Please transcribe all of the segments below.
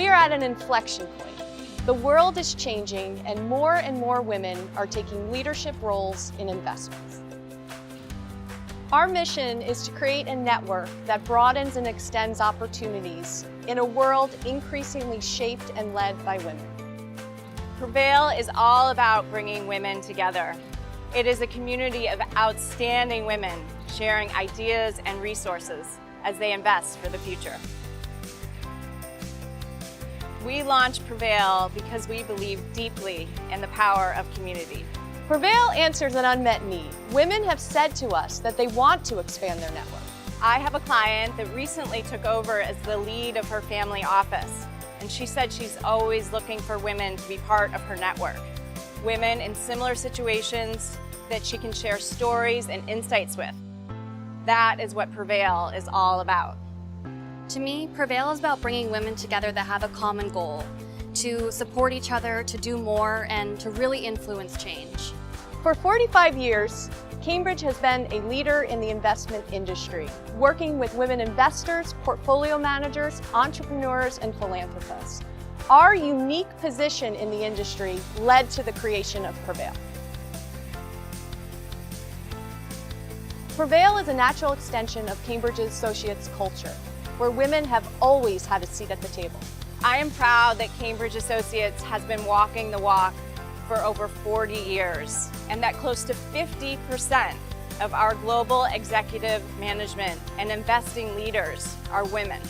We are at an inflection point. The world is changing and more women are taking leadership roles in investments. Our mission is to create a network that broadens and extends opportunities in a world increasingly shaped and led by women. Prevail is all about bringing women together. It is a community of outstanding women sharing ideas and resources as they invest for the future. We launched Prevail because we believe deeply in the power of community. Prevail answers an unmet need. Women have said to us that they want to expand their network. I have a client that recently took over as the lead of her family office, and she said she's always looking for women to be part of her network. Women in similar situations that she can share stories and insights with. That is what Prevail is all about. To me, Prevail is about bringing women together that have a common goal, to support each other, to do more, and to really influence change. For 45 years, Cambridge has been a leader in the investment industry, working with women investors, portfolio managers, entrepreneurs, and philanthropists. Our unique position in the industry led to the creation of Prevail. Prevail is a natural extension of Cambridge's Associates culture, where women have always had a seat at the table. I am proud that Cambridge Associates has been walking the walk for over 40 years, and that close to 50% of our global executive management and investing leaders are women.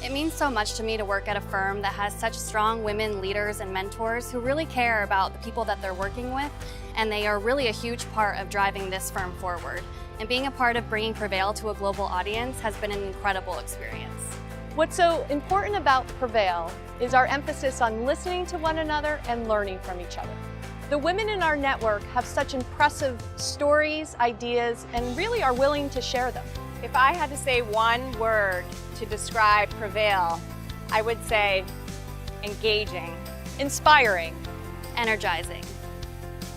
It means so much to me to work at a firm that has such strong women leaders and mentors who really care about the people that they're working with, and they are really a huge part of driving this firm forward. And being a part of bringing Prevail to a global audience has been an incredible experience. What's so important about Prevail is our emphasis on listening to one another and learning from each other. The women in our network have such impressive stories, ideas, and really are willing to share them. If I had to say one word to describe Prevail, I would say engaging, inspiring, energizing.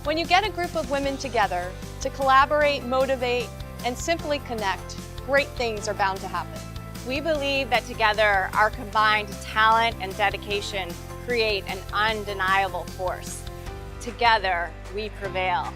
When you get a group of women together to collaborate, motivate, and simply connect, great things are bound to happen. We believe that together, our combined talent and dedication create an undeniable force. Together, we prevail.